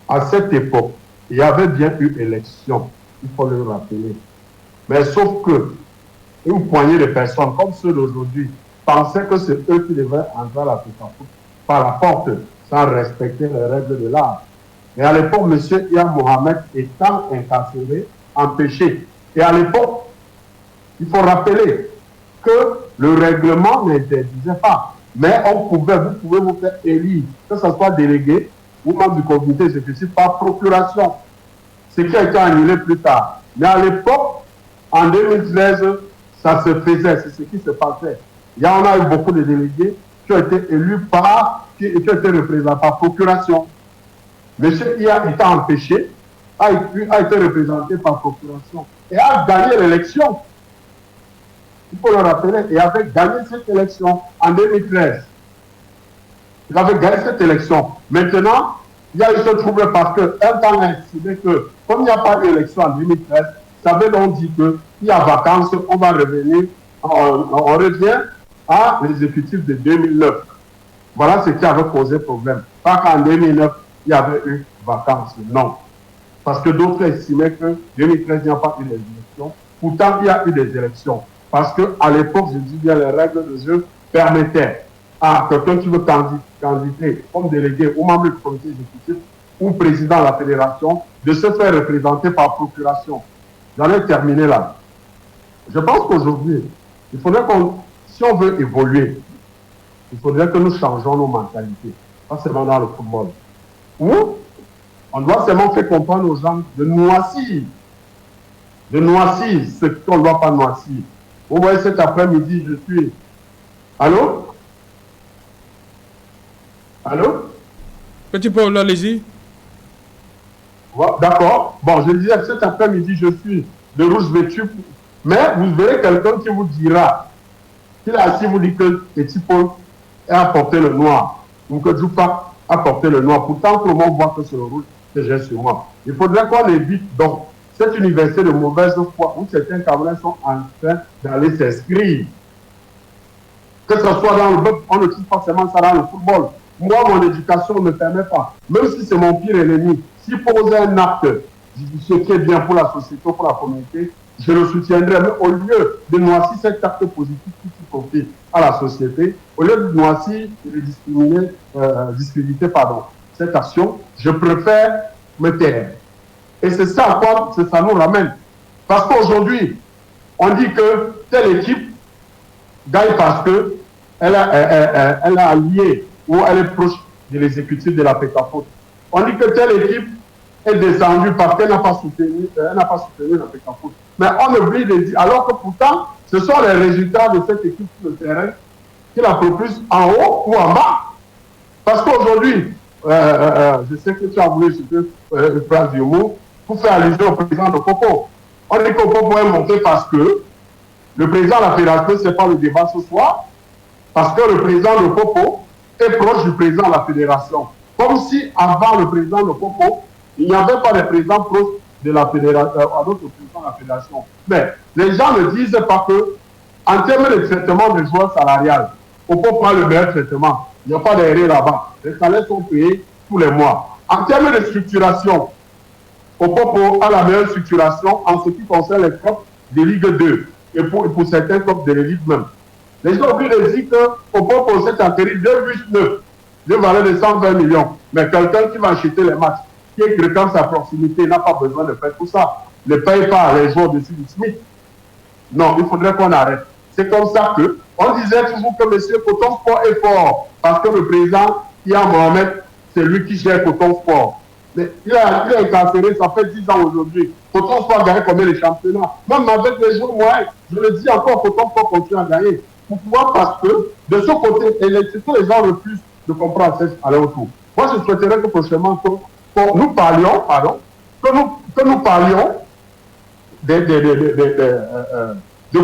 À cette époque, il y avait bien eu élection, il faut le rappeler. Mais sauf que une poignée de personnes, comme ceux d'aujourd'hui, pensaient que c'est eux qui devaient entrer à la FECAFOOT par la porte, sans respecter les règles de l'art. Et à l'époque, M. Ria Mohamed étant incarcéré, empêché. Et à l'époque, il faut rappeler que le règlement n'interdisait pas Mais vous pouvez vous faire élire, que ce soit délégué ou membre du comité exécutif par procuration. Ce qui a été annulé plus tard. Mais à l'époque, en 2013, ça se faisait, c'est ce qui se passait. On a eu beaucoup de délégués qui ont été élus qui ont été représentés par procuration. Monsieur Ia était empêché, a été représenté par procuration et a gagné l'élection. Il faut le rappeler, et avait gagné cette élection en 2013. Il avait gagné cette élection. Maintenant, il y a eu ce trouble parce qu'un temps a estimé que, comme il n'y a pas eu d'élection en 2013, ça veut donc dire qu'il y a vacances, on va revenir, on revient à l'exécutif de 2009. Voilà ce qui avait posé problème. Pas qu'en 2009, il y avait eu vacances. Non. Parce que d'autres estimaient que 2013, il n'y a pas eu d'élection. Pourtant, il y a eu des élections. Parce qu'à l'époque, je dis bien, les règles de jeu permettaient à quelqu'un qui veut candidater comme délégué ou membre du comité exécutif ou président de la fédération de se faire représenter par procuration. J'en ai terminé là. Je pense qu'aujourd'hui, il faudrait si on veut évoluer, il faudrait que nous changeons nos mentalités. Pas seulement dans le football. Ou on doit seulement faire comprendre aux gens de noircir ce qu'on ne doit pas noircir. Vous voyez, cet après-midi, je suis... Allô? Allô? Petit Paul, allez-y. D'accord. Bon, je disais que cet après-midi, je suis de rouge vêtu. Mais vous verrez quelqu'un qui vous dira, qu'il a assis, vous dit que Petit Paul a apporté le noir. Ou que Djoupa a apporté le noir. Pourtant, tout le monde voit que c'est le rouge que j'ai sur moi. Il faudrait qu'on évite donc cette université de mauvaise foi où certains Camerounais sont en train d'aller s'inscrire. Que ce soit dans le football, on ne trouve pas seulement ça dans le football. Moi, mon éducation ne me permet pas. Même si c'est mon pire ennemi, s'il pose un acte, ce qui est bien pour la société, pour la communauté, je le soutiendrai. Mais au lieu de noircir cet acte positif qui profite à la société, au lieu de noircir et de discréditer cette action, je préfère me taire. Et c'est ça à quoi ça nous ramène. Parce qu'aujourd'hui, on dit que telle équipe gagne parce qu'elle a allié ou elle est proche de l'exécutif de la PECAFOOT. On dit que telle équipe est descendue parce qu'elle n'a pas soutenu la PECAFOOT. Mais on oublie de dire, alors que pourtant, ce sont les résultats de cette équipe sur le terrain qui la propulsent en haut ou en bas. Parce qu'aujourd'hui, je sais que tu as voulu citer une phrase du mot pour faire allusion au président de Coco. On dit que Coco est monté parce que le président de la fédération, ce n'est pas le débat ce soir, parce que le président de Coco est proche du président de la fédération. Comme si avant le président de Coco, il n'y avait pas de président proche de la fédération, d'autres présidents de la fédération. Mais les gens ne disent pas que, en termes de traitement des joueurs salariales, Coco prend le meilleur traitement. Il n'y a pas d'erreur là-bas. Les salaires sont payés tous les mois. En termes de structuration, Opopo a la meilleure structuration en ce qui concerne les clubs de Ligue 2 et pour certains clubs de l'élite même. Les gens oublient de dire que Opopo s'est acquéri 2,9 de valeur de 120 millions. Mais quelqu'un qui va acheter les matchs, qui est fréquent à proximité, n'a pas besoin de faire tout ça. Ne paye pas les joueurs de du SMIC. Non, il faudrait qu'on arrête. C'est comme ça que on disait toujours que M. Coton Sport est fort parce que le président, Ia Mohamed, c'est lui qui gère Coton Sport. Mais il a incarcéré, ça fait 10 ans aujourd'hui. Coton Sport a gagné combien de championnats? Même avec les joueurs moyens, je le dis encore, Coton Sport continue à gagner. Pourquoi? Parce que de ce côté, les gens refusent de comprendre à leur tour. Moi, je souhaiterais que prochainement, que nous parlions de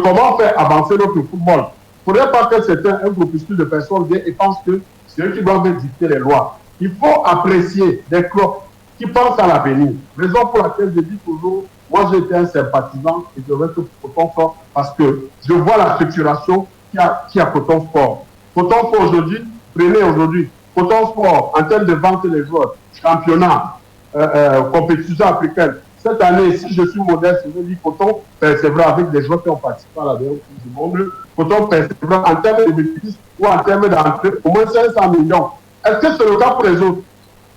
comment faire avancer notre football. Il ne faudrait pas que un groupuscule de personnes viennent et pensent que c'est eux qui doivent dicter les lois. Il faut apprécier des clubs qui pensent à l'avenir. Raison pour laquelle je dis toujours, moi j'étais un sympathisant et je reste Coton Sport parce que je vois la structuration qui a Coton Sport. Coton Sport aujourd'hui, prenez aujourd'hui, Coton Sport en termes de vente des joueurs, championnat, compétition africaine. Cette année, si je suis modeste, je dis Coton persévère avec des joueurs qui ont participé à la dernière Coupe du Monde. Coton persévère en termes de bénéfices ou en termes d'entrée, au moins 500 millions. Est-ce que c'est le cas pour les autres?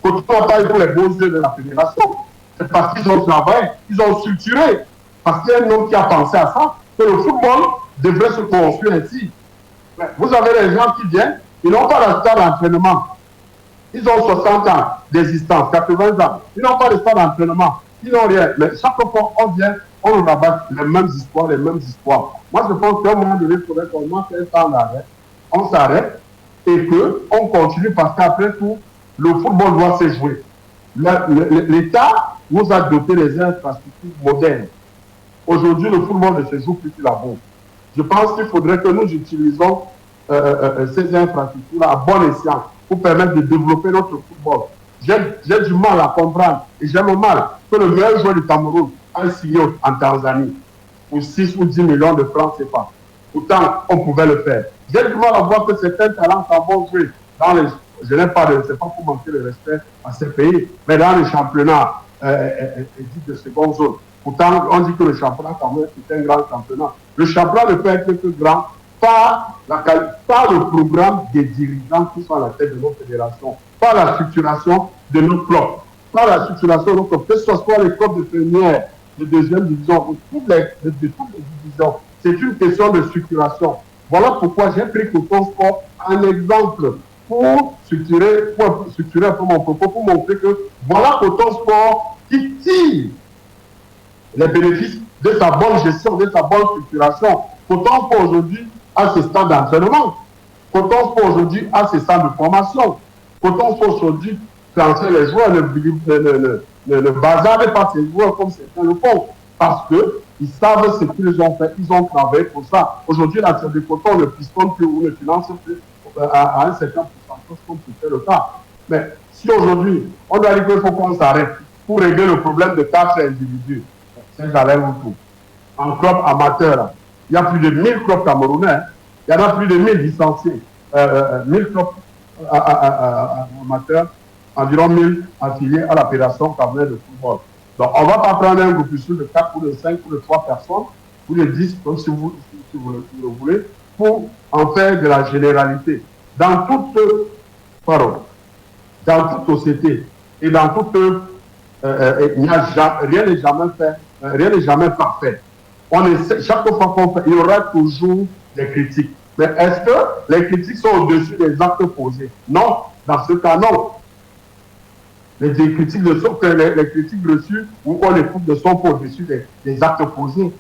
Coton n'a pas eu pour les beaux yeux de la fédération. C'est parce qu'ils ont travaillé, ils ont structuré. Parce qu'il y a un homme qui a pensé à ça, que le football devrait se construire ainsi. Vous avez des gens qui viennent, Ils n'ont pas de stade d'entraînement. Ils ont 60 ans d'existence, 80 ans. Ils n'ont pas de stade d'entraînement. Ils n'ont rien. Mais chaque fois on vient, on nous rabat les mêmes histoires, les mêmes histoires. Moi, je pense qu'à un moment donné, il faudrait qu'on fasse un temps d'arrêt. On s'arrête et qu'on continue parce qu'après tout, le football doit se jouer. L'État nous a doté des infrastructures modernes. Aujourd'hui, le football ne se joue plus sur la bourse. Je pense qu'il faudrait que nous utilisons ces infrastructures à bon escient pour permettre de développer notre football. J'ai du mal à comprendre et j'aime mal que le meilleur joueur du Cameroun a signé en Tanzanie pour 6 ou 10 millions de francs CFA. Pourtant, on pouvait le faire. J'ai du mal à voir que certains talents s'en vont jouer dans les... Je n'ai pas de... C'est pas pour manquer de respect à ces pays, mais dans les championnats dit de seconde zone. Pourtant, on dit que le championnat camerounais est un grand championnat. Le championnat ne peut être que grand par le programme des dirigeants qui sont à la tête de nos fédérations, par la structuration de nos clubs, par la structuration de nos clubs, que ce soit les clubs de première, de deuxième division, ou toutes les divisions. C'est une question de structuration. Voilà pourquoi j'ai pris Coton Sport un exemple pour structurer un peu mon propos, pour montrer que voilà Coton Sport qui tire les bénéfices de sa bonne gestion, de sa bonne structuration. Coton Sport aujourd'hui a ses stades d'entraînement. Coton Sport aujourd'hui a ses salles de formation. Coton Sport aujourd'hui transfère les joueurs, ne bazarde pas ses joueurs comme certains le font. Parce qu'ils savent ce qu'ils ont fait, ils ont travaillé pour ça. Aujourd'hui, la de Coton ne pistonne plus ou ne finance plus à un certain pourcentage comme c'était le cas. Mais si aujourd'hui, on doit dire qu'il faut qu'on s'arrête pour régler le problème de 4 individus, c'est j'allais au tout. En club amateur, il y a plus de 1000 clubs camerounais, il y en a plus de 1000 licenciés, 1000 clubs amateurs, environ 1000 affiliés à la Fédération camerounaise de football. Donc, on ne va pas prendre un groupe de 4 ou de 5 ou de 3 personnes, ou de 10, comme si vous le voulez, pour en faire de la généralité. Dans toute société et dans toute... rien n'est jamais fait, rien n'est jamais parfait. Chaque fois qu'on fait, il y aura toujours des critiques. Mais est-ce que les critiques sont au-dessus des actes posés? Non, dans ce cas, non. Les critiques reçues ou qu'on écoute ne sont pas au-dessus des actes posés.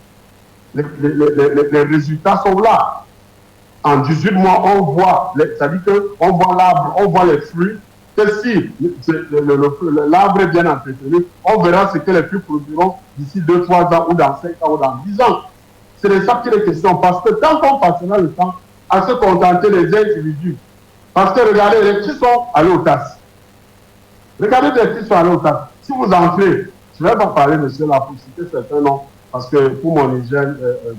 Les résultats sont là. En 18 mois, on voit, c'est-à-dire qu'on voit l'arbre, on voit les fruits, que si l'arbre est bien entretenu, on verra ce que les fruits produiront d'ici 2-3 ans ou dans 5 ans ou dans 10 ans. C'est de ça qu'il est question. Parce que tant qu'on passera le temps à se contenter des individus, parce que regardez, les petits sont allés aux tasses. Regardez les petits sont allés aux tasses. Si vous entrez, je ne vais pas parler de cela pour citer certains noms, parce que pour mon hygiène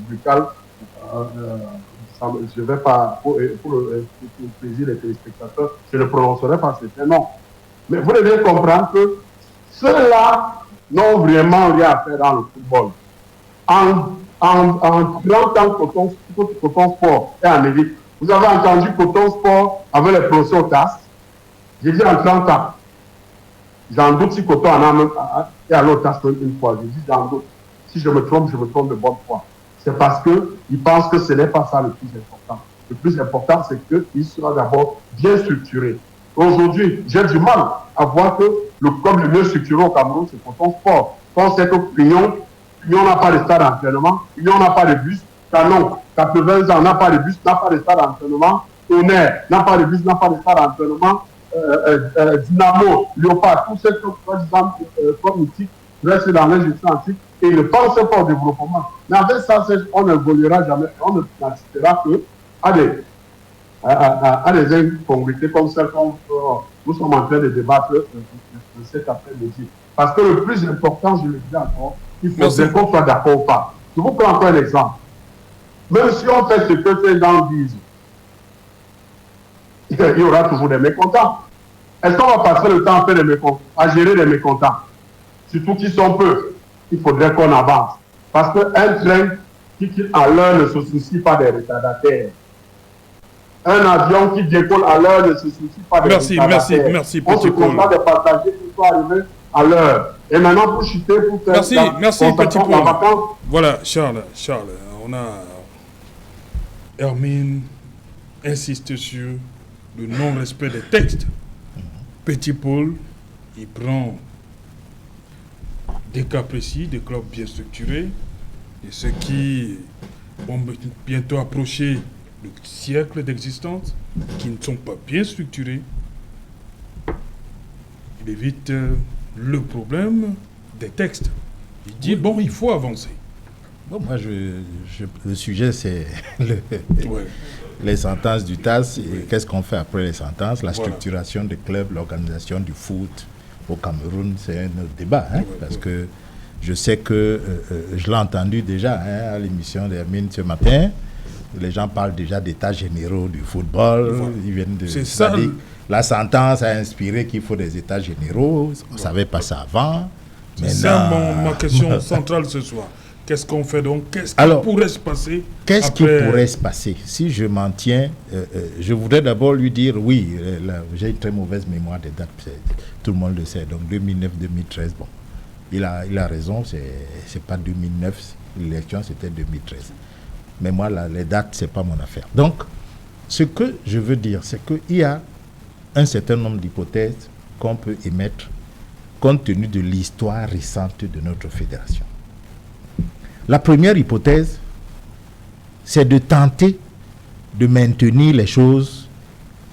buccale, je ne vais pas, pour le plaisir des téléspectateurs, je ne prononcerai pas certains noms. Mais vous devez comprendre que ceux-là n'ont vraiment rien à faire dans le football. En 30 ans, Coton Sport est en élite. Vous avez entendu Coton Sport avec les procès aux tasses. J'ai dit en 30 ans. J'en doute si Coton en a même et à l'autre tasse une fois. J'ai dit j'en doute. Si je me trompe de bonne foi. C'est parce qu'ils pensent que ce n'est pas ça le plus important. Le plus important, c'est qu'il sera d'abord bien structuré. Aujourd'hui, j'ai du mal à voir que le club le mieux structuré au Cameroun, c'est Coton Sport. On sait que Pignon n'a pas de stade d'entraînement, Pignon n'a pas de bus, Canon, 80 ans, n'a pas de bus, n'a pas de stade d'entraînement, Tonnerre n'a pas de bus, n'a pas de stade d'entraînement, Dynamo, Léopard, tous ces clubs, par exemple, comme mythiques, restent dans les gestions antiques et ne pensent pas au développement. Mais avec ça, on ne évoluera jamais, on ne n'assistera que à des incongruités comme celles que nous sommes en train de débattre cet après-midi. Parce que le plus important, je le dis encore, il faut qu'on soit d'accord ou pas. Je vous prends encore un exemple. Même si on fait ce que ces gens disent, il y aura toujours des mécontents. Est-ce qu'on va passer le temps à gérer des mécontents? Surtout qu'ils sont peu. Il faudrait qu'on avance. Parce qu'un train qui quitte à l'heure ne se soucie pas des retardataires. Un avion qui décolle à l'heure ne se soucie pas des retardataires. Merci, on se contente de partager qui sont arrivés à l'heure. Et maintenant, pour chuter, pour faire... Merci, Petit Paul. Voilà, Charles, on a... Hermine insiste sur le non-respect des textes. Petit Paul, il prend des cas précis, des clubs bien structurés, et ceux qui vont bientôt approcher le siècle d'existence, qui ne sont pas bien structurés. Il évite le problème des textes. Il dit, bon, il faut avancer. Bon, moi, le sujet, c'est les sentences du TAS. Et qu'est-ce qu'on fait après les sentences? La structuration des clubs, l'organisation du foot au Cameroun, c'est un autre débat. Parce que je sais que, je l'ai entendu déjà à l'émission d'Hermine ce matin, les gens parlent déjà d'états généraux du football. Ils viennent de... C'est ça. La sentence a inspiré qu'il faut des états généraux. On ne savait pas ça avant. C'est ça ma question centrale ce soir. Qu'est-ce qu'on fait donc? Qu'est-ce qui pourrait se passer? Qu'est-ce qui pourrait se passer? Si je m'en tiens, je voudrais d'abord lui dire, oui, j'ai une très mauvaise mémoire des dates, tout le monde le sait, donc 2009-2013, bon, il a raison, c'est pas 2009, l'élection c'était 2013. Mais moi, les dates, c'est pas mon affaire. Donc, ce que je veux dire, c'est qu'il y a un certain nombre d'hypothèses qu'on peut émettre compte tenu de l'histoire récente de notre fédération. La première hypothèse, c'est de tenter de maintenir les choses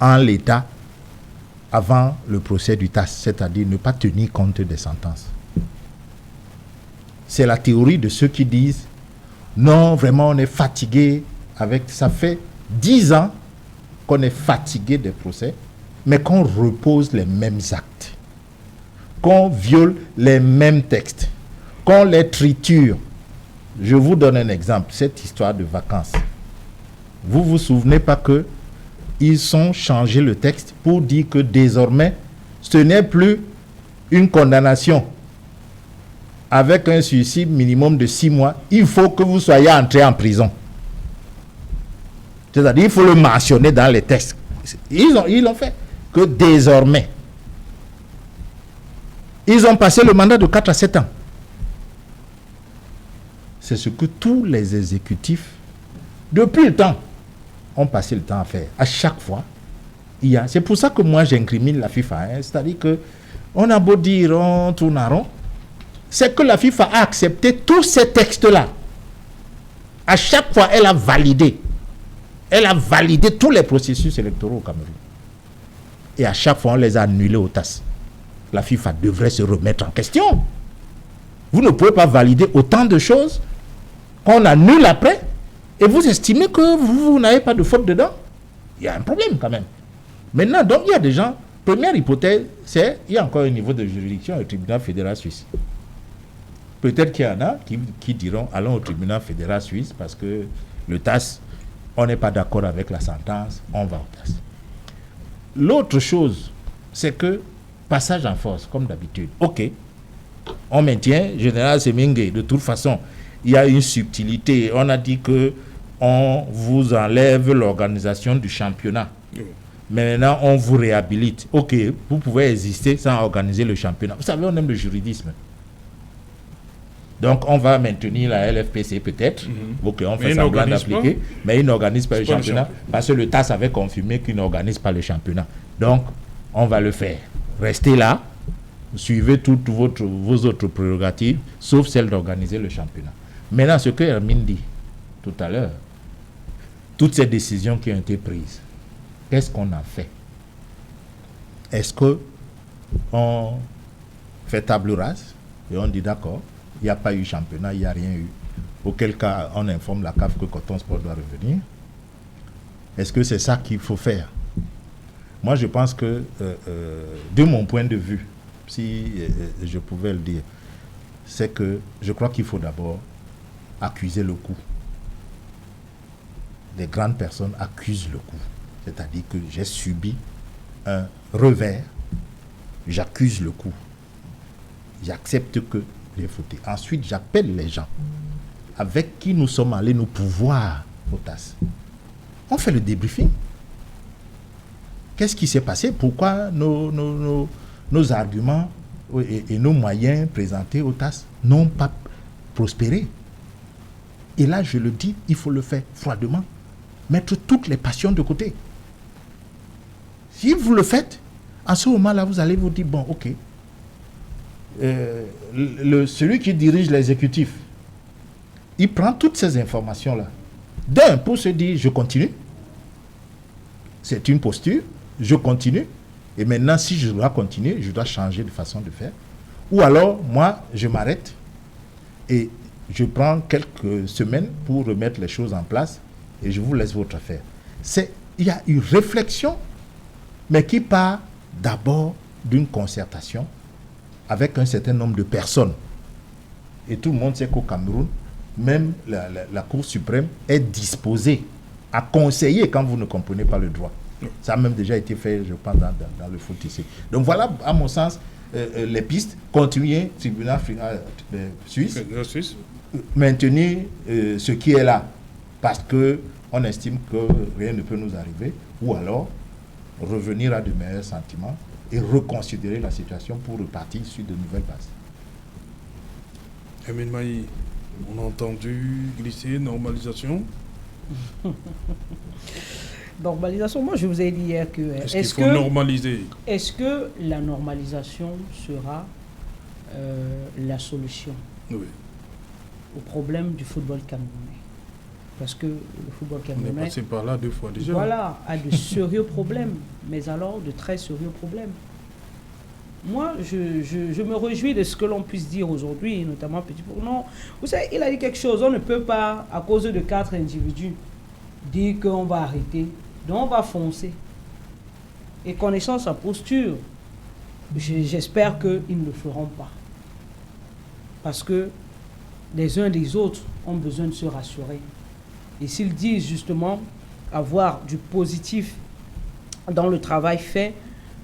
en l'état avant le procès du TAS, c'est-à-dire ne pas tenir compte des sentences. C'est la théorie de ceux qui disent non, vraiment, on est fatigué avec... Ça fait 10 ans qu'on est fatigué des procès, mais qu'on repose les mêmes actes, qu'on viole les mêmes textes, qu'on les triture. Je vous donne un exemple, cette histoire de vacances. Vous vous souvenez pas que ils ont changé le texte pour dire que désormais, ce n'est plus une condamnation avec un suicide minimum de 6 mois. Il faut que vous soyez entré en prison. C'est-à-dire, il faut le mentionner dans les textes. Ils l'ont fait. Que désormais, ils ont passé le mandat de 4 à 7 ans. C'est ce que tous les exécutifs, depuis le temps, ont passé le temps à faire. À chaque fois, c'est pour ça que moi j'incrimine la FIFA. C'est-à-dire que on a beau dire on tourne en rond, c'est que la FIFA a accepté tous ces textes-là. À chaque fois, elle a validé. Elle a validé tous les processus électoraux au Cameroun. Et à chaque fois, on les a annulés au TAS. La FIFA devrait se remettre en question. Vous ne pouvez pas valider autant de choses qu'on annule après et vous estimez que vous n'avez pas de faute dedans. Il y a un problème quand même. Maintenant, donc, il y a des gens, première hypothèse, c'est il y a encore un niveau de juridiction au tribunal fédéral suisse. Peut-être qu'il y en a qui diront allons au tribunal fédéral suisse parce que le TAS, on n'est pas d'accord avec la sentence, on va au TAS. L'autre chose, c'est que passage en force, comme d'habitude. Ok, on maintient, général Semingue, de toute façon, il y a une subtilité. On a dit que on vous enlève l'organisation du championnat. Mais maintenant, on vous réhabilite. Ok, vous pouvez exister sans organiser le championnat. Vous savez, on aime le juridisme. Donc, on va maintenir la LFPC peut-être. Ok, on fait semblant d'appliquer. Mais il n'organise pas le championnat. Parce que le TAS avait confirmé qu'il n'organise pas le championnat. Donc, on va le faire. Restez là. Suivez toutes vos autres prérogatives, sauf celle d'organiser le championnat. Maintenant, ce que Hermine dit tout à l'heure, toutes ces décisions qui ont été prises, qu'est-ce qu'on en fait? Est-ce qu'on fait table rase et on dit d'accord, il n'y a pas eu championnat, il n'y a rien eu. Auquel cas, on informe la CAF que Coton Sport doit revenir. Est-ce que c'est ça qu'il faut faire? Moi, je pense que, de mon point de vue, si je pouvais le dire, c'est que je crois qu'il faut d'abord accuser le coup. Des grandes personnes accusent le coup. C'est-à-dire que j'ai subi un revers, j'accuse le coup. J'accepte que j'ai fauté. Ensuite, j'appelle les gens avec qui nous sommes allés nous pouvoir au TAS. On fait le débriefing. Qu'est-ce qui s'est passé? Pourquoi nos arguments et nos moyens présentés au TAS n'ont pas prospéré? Et là, je le dis, il faut le faire froidement. Mettre toutes les passions de côté. Si vous le faites, en ce moment-là, vous allez vous dire, bon, ok, celui qui dirige l'exécutif, il prend toutes ces informations-là. D'un, pour se dire, je continue. C'est une posture, je continue. Et maintenant, si je dois continuer, je dois changer de façon de faire. Ou alors, moi, je m'arrête et je prends quelques semaines pour remettre les choses en place et je vous laisse votre affaire. Il y a une réflexion, mais qui part d'abord d'une concertation avec un certain nombre de personnes. Et tout le monde sait qu'au Cameroun, même la Cour suprême est disposée à conseiller quand vous ne comprenez pas le droit. Ça a même déjà été fait, je pense, dans le foot ici. Donc voilà, à mon sens, les pistes. Continuer, tribunal suisse, maintenir ce qui est là, parce qu'on estime que rien ne peut nous arriver, ou alors revenir à de meilleurs sentiments et reconsidérer la situation pour repartir sur de nouvelles bases. Emile Maï, on a entendu glisser normalisation. Normalisation, moi je vous ai dit hier que... Est-ce qu'il faut normaliser? Est-ce que la normalisation sera la solution au problème du football camerounais? Parce que le football camerounais... On est passé par là 2 fois déjà. Voilà, a de sérieux problèmes, mais alors de très sérieux problèmes. Moi, je me réjouis de ce que l'on puisse dire aujourd'hui, notamment Petit Bournon. Vous savez, il a dit quelque chose, on ne peut pas, à cause de 4 individus, dire qu'on va arrêter. Donc on va foncer. Et connaissant sa posture, j'espère qu'ils ne le feront pas. Parce que les uns des autres ont besoin de se rassurer. Et s'ils disent justement avoir du positif dans le travail fait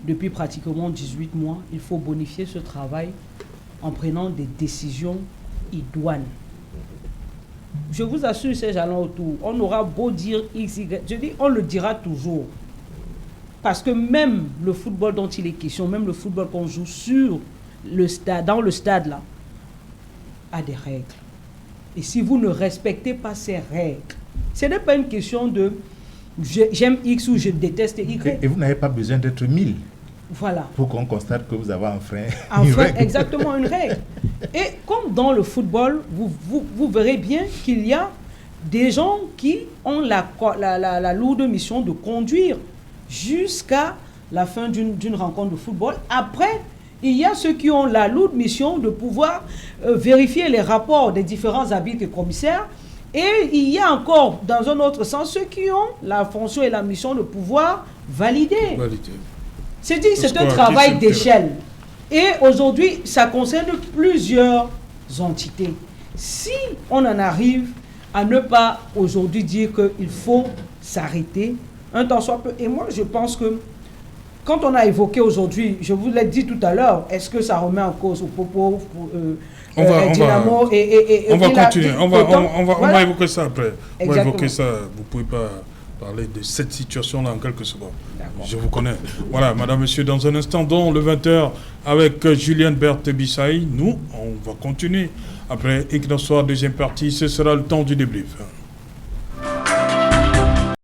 depuis pratiquement 18 mois, il faut bonifier ce travail en prenant des décisions idoines. Je vous assure, ces jalons autour, on aura beau dire X, Y, je dis, on le dira toujours. Parce que même le football dont il est question, même le football qu'on joue sur le stade, dans le stade là, a des règles. Et si vous ne respectez pas ces règles, ce n'est pas une question de j'aime X ou je déteste Y. Et vous n'avez pas besoin d'être 1000. Voilà. Pour qu'on constate que vous avez un frein. Exactement, une règle. Et comme dans le football, vous verrez bien qu'il y a des gens qui ont la lourde mission de conduire jusqu'à la fin d'une rencontre de football. Après, il y a ceux qui ont la lourde mission de pouvoir vérifier les rapports des différents arbitres et commissaires. Et il y a encore, dans un autre sens, ceux qui ont la fonction et la mission de pouvoir valider. C'est dit, c'est un travail d'échelle. Et aujourd'hui, ça concerne plusieurs entités. Si on en arrive à ne pas aujourd'hui dire qu'il faut s'arrêter, un temps soit peu. Et moi, je pense que quand on a évoqué aujourd'hui, je vous l'ai dit tout à l'heure, est-ce que ça remet en cause au propos Dynamo on va continuer. On va évoquer ça après. On va évoquer ça. Vous ne pouvez pas parler de cette situation-là en quelques secondes. Je vous connais. Voilà, madame, monsieur, dans un instant, dans le 20h, avec Julienne Berthe Bissaï, nous, on va continuer. Après Ignosoir, deuxième partie, ce sera le temps du débrief.